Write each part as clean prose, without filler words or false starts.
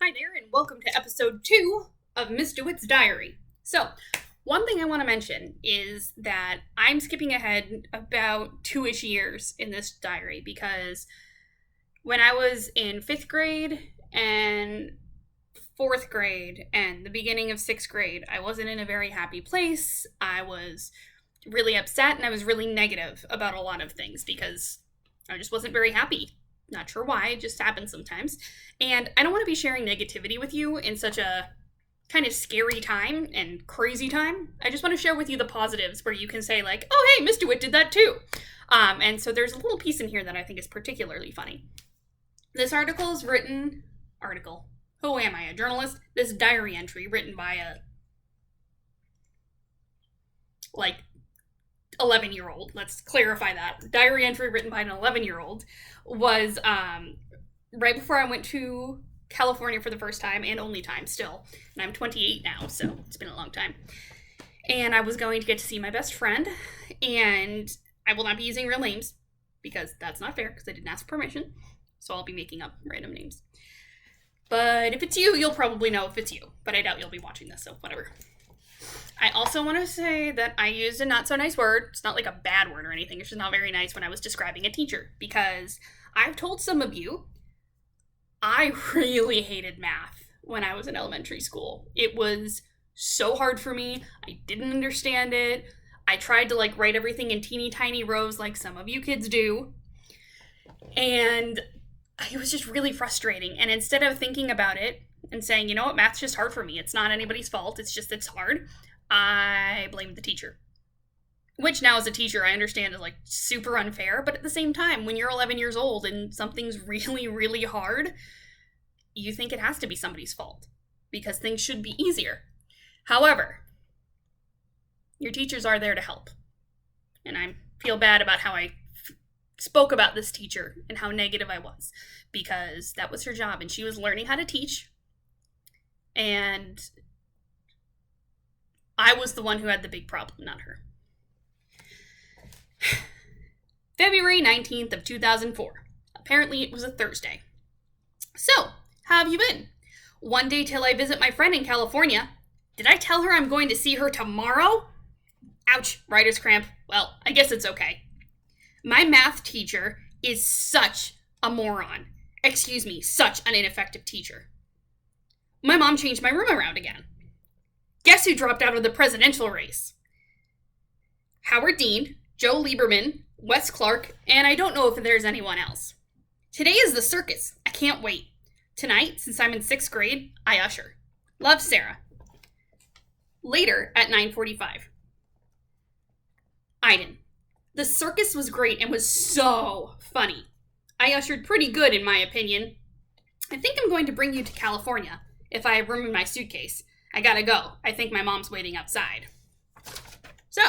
Hi there, and welcome to episode 2 of Miss DeWitt's Diary. So, one thing I want to mention is that I'm skipping ahead about 2-ish years in this diary because when I was in 5th grade and 4th grade and the beginning of 6th grade, I wasn't in a very happy place. I was really upset and I was really negative about a lot of things because I just wasn't very happy. Not sure why, it just happens sometimes. And I don't want to be sharing negativity with you in such a kind of scary time and crazy time. I just want to share with you the positives where you can say like, oh hey, Mr. Witt did that too. And so there's a little piece in here that I think is particularly funny. This article is written, who am I, a journalist? This diary entry written by a, 11-year-old, let's clarify that. Diary entry written by an 11-year-old was right before I went to California for the first time and only time still. And I'm 28 now, so it's been a long time. And I was going to get to see my best friend, and I will not be using real names because that's not fair because I didn't ask permission. So I'll be making up random names. But if it's you, you'll probably know if it's you. But I doubt you'll be watching this, so whatever. I also want to say that I used a not so nice word. It's not like a bad word or anything. It's just not very nice when I was describing a teacher. Because I've told some of you, I really hated math when I was in elementary school. It was so hard for me. I didn't understand it. I tried to write everything in teeny tiny rows like some of you kids do. And it was just really frustrating. And instead of thinking about it and saying, you know what, math's just hard for me. It's not anybody's fault. It's just it's hard. I blamed the teacher. Which now as a teacher I understand is super unfair, but at the same time, when you're 11 years old and something's really, really hard, you think it has to be somebody's fault because things should be easier. However, your teachers are there to help. And I feel bad about how I spoke about this teacher and how negative I was because that was her job and she was learning how to teach. And I was the one who had the big problem, not her. February 19th of 2004. Apparently it was a Thursday. So, how have you been? One day till I visit my friend in California. Did I tell her I'm going to see her tomorrow? Ouch, writer's cramp. Well, I guess it's okay. My math teacher is such a moron. Excuse me, such an ineffective teacher. My mom changed my room around again. Guess who dropped out of the presidential race? Howard Dean, Joe Lieberman, Wes Clark, and I don't know if there's anyone else. Today is the circus. I can't wait. Tonight, since I'm in 6th grade, I usher. Love, Sarah. Later at 9:45. Iden. The circus was great and was so funny. I ushered pretty good in my opinion. I think I'm going to bring you to California if I have room in my suitcase. I gotta go. I think my mom's waiting outside. So,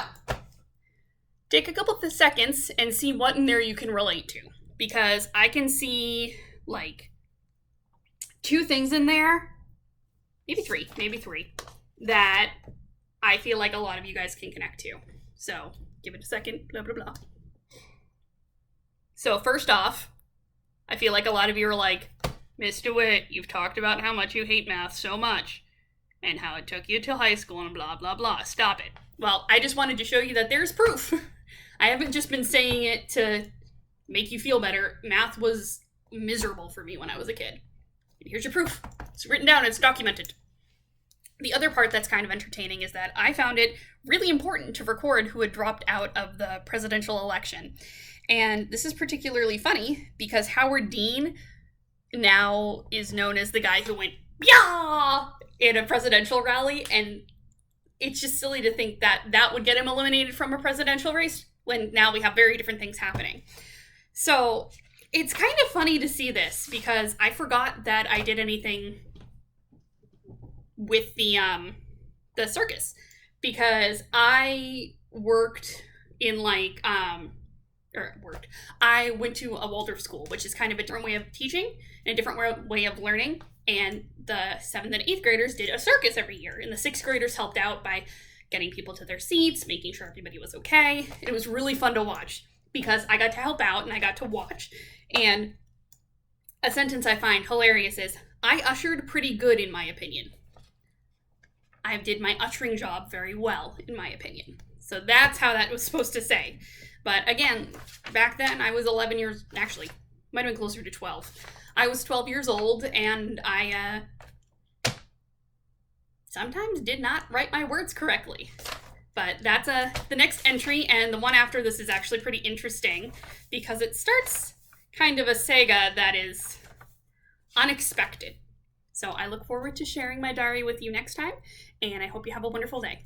take a couple of seconds and see what in there you can relate to. Because I can see, 2 things in there, maybe three, that I feel like a lot of you guys can connect to. So, give it a second, blah, blah, blah. So, first off, I feel like a lot of you are like, Miss DeWitt, you've talked about how much you hate math so much. And how it took you till high school and blah, blah, blah. Stop it. Well, I just wanted to show you that there's proof. I haven't just been saying it to make you feel better. Math was miserable for me when I was a kid. And here's your proof. It's written down. It's documented. The other part that's kind of entertaining is that I found it really important to record who had dropped out of the presidential election. And this is particularly funny because Howard Dean now is known as the guy who went, yeah, in a presidential rally, and it's just silly to think that that would get him eliminated from a presidential race when now we have very different things happening. So it's kind of funny to see this because I forgot that I did anything with the circus because I worked in I went to a Waldorf school, which is kind of a different way of teaching and a different way of learning. And the 7th and 8th graders did a circus every year. And the 6th graders helped out by getting people to their seats, making sure everybody was okay. It was really fun to watch because I got to help out and I got to watch. And a sentence I find hilarious is, I ushered pretty good, in my opinion. I did my ushering job very well, in my opinion. So that's how that was supposed to say. But again, back then I was 11 years, actually, might have been closer to 12. I was 12 years old, and I sometimes did not write my words correctly. But that's the next entry, and the one after this is actually pretty interesting because it starts kind of a saga that is unexpected. So I look forward to sharing my diary with you next time, and I hope you have a wonderful day.